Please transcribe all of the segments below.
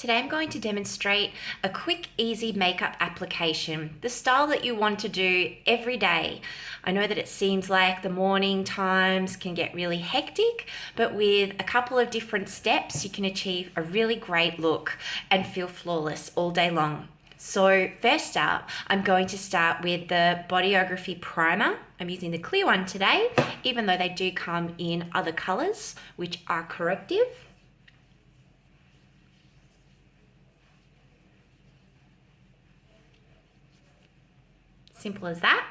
Today I'm going to demonstrate a quick, easy makeup application, the style that you want to do every day. I know that it seems like the morning times can get really hectic, but with a couple of different steps, you can achieve a really great look and feel flawless all day long. So first up, I'm going to start with the Bodyography Primer. I'm using the clear one today, even though they do come in other colors, which are corrective. Simple as that.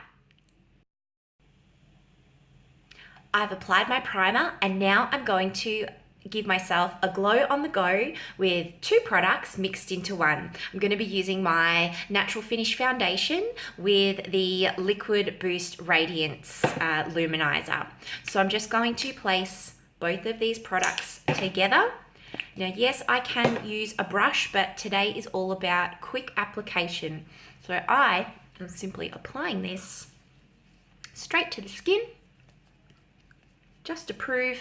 I've applied my primer and now I'm going to give myself a glow on the go with two products mixed into one. I'm going to be using my Natural Finish foundation with the Liquid Boost Radiance Luminizer. So I'm just going to place both of these products together. Now, yes, I can use a brush, but today is all about quick application. So I am simply applying this straight to the skin, just to prove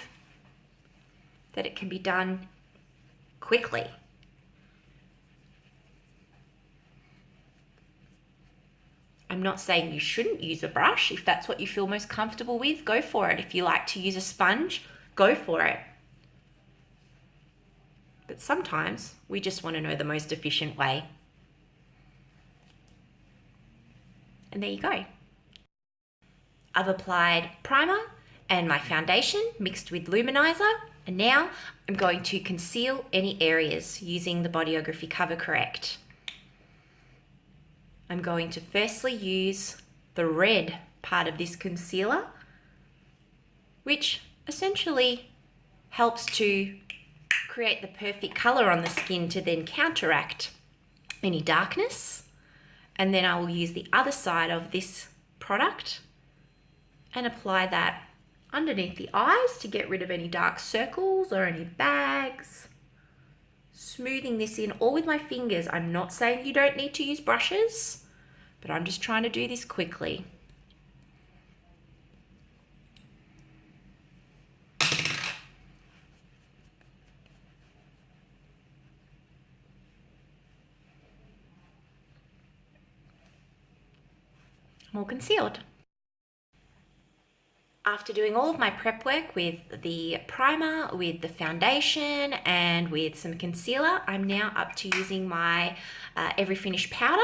that it can be done quickly. I'm not saying you shouldn't use a brush. If that's what you feel most comfortable with, go for it. If you like to use a sponge, go for it. But sometimes we just want to know the most efficient way. And there you go. I've applied primer and my foundation mixed with luminizer, and now I'm going to conceal any areas using the Bodyography Cover Correct. I'm going to firstly use the red part of this concealer, which essentially helps to create the perfect color on the skin to then counteract any darkness. And then I will use the other side of this product and apply that underneath the eyes to get rid of any dark circles or any bags. Smoothing this in all with my fingers. I'm not saying you don't need to use brushes, but I'm just trying to do this quickly. I'm all concealed. After doing all of my prep work with the primer, with the foundation, and with some concealer, I'm now up to using my Every Finish powder.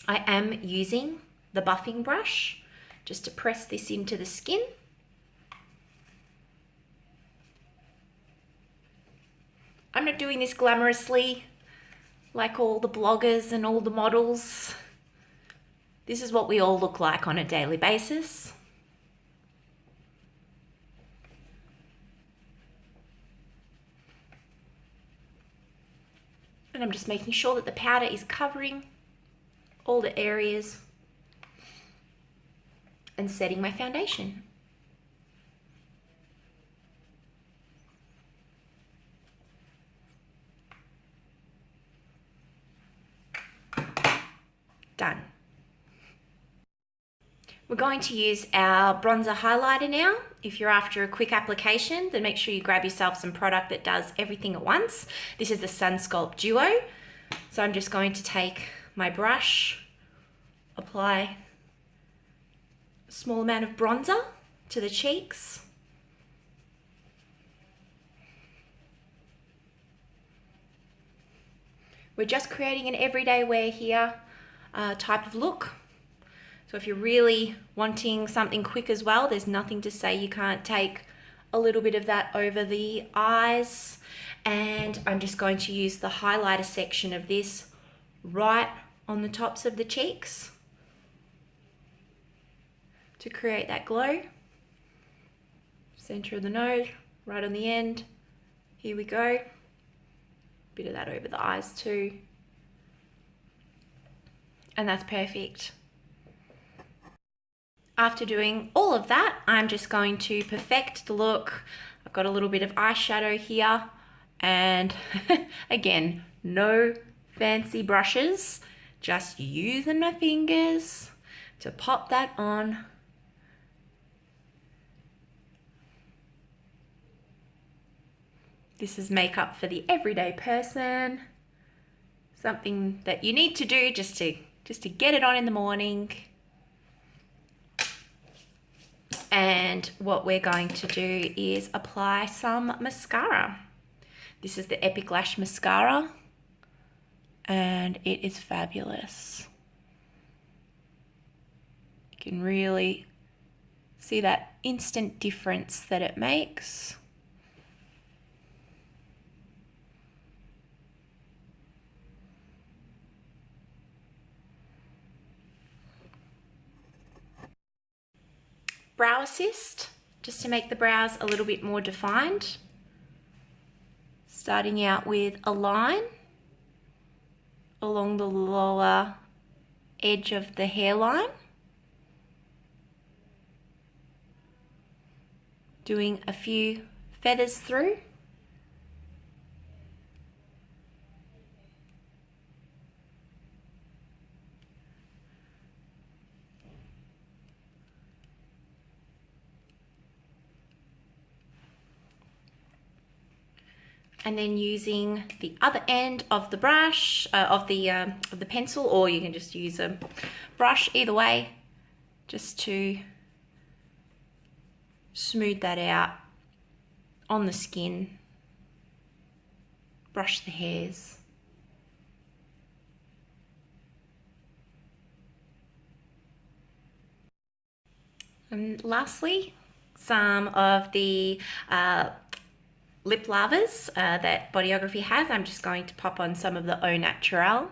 I am using the buffing brush just to press this into the skin. I'm not doing this glamorously like all the bloggers and all the models. This is what we all look like on a daily basis. And I'm just making sure that the powder is covering all the areas and setting my foundation. Done. We're going to use our bronzer highlighter now. If you're after a quick application, then make sure you grab yourself some product that does everything at once. This is the Sun Sculpt Duo. So I'm just going to take my brush, apply a small amount of bronzer to the cheeks. We're just creating an everyday wear here type of look. So if you're really wanting something quick as well, there's nothing to say you can't take a little bit of that over the eyes. And I'm just going to use the highlighter section of this right on the tops of the cheeks to create that glow. Center of the nose, right on the end. Here we go. Bit of that over the eyes too. And that's perfect. After doing all of that, I'm just going to perfect the look. I've got a little bit of eyeshadow here, and again, no fancy brushes, just using my fingers to pop that on. This is makeup for the everyday person. something that you need to do just to get it on in the morning. And what we're going to do is apply some mascara. This is the Epic Lash Mascara, and it is fabulous. You can really see that instant difference that it makes. Brow Assist, just to make the brows a little bit more defined. Starting out with a line along the lower edge of the hairline. Doing a few feathers through. And then using the other end of the brush, of the pencil, or you can just use a brush, either way, just to smooth that out on the skin. Brush the hairs. And lastly, some of the lip lavas that Bodyography has. I'm just going to pop on some of the Au Naturel.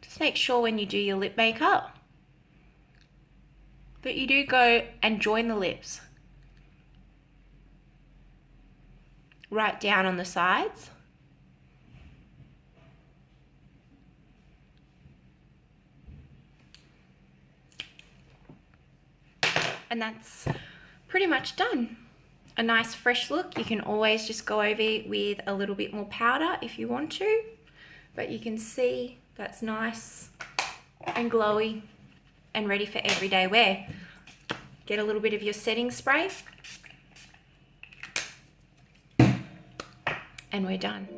Just make sure when you do your lip makeup that you do go and join the lips right down on the sides. And that's pretty much done. A nice fresh look. You can always just go over it with a little bit more powder if you want to, but you can see that's nice and glowy and ready for everyday wear. Get a little bit of your setting spray and we're done.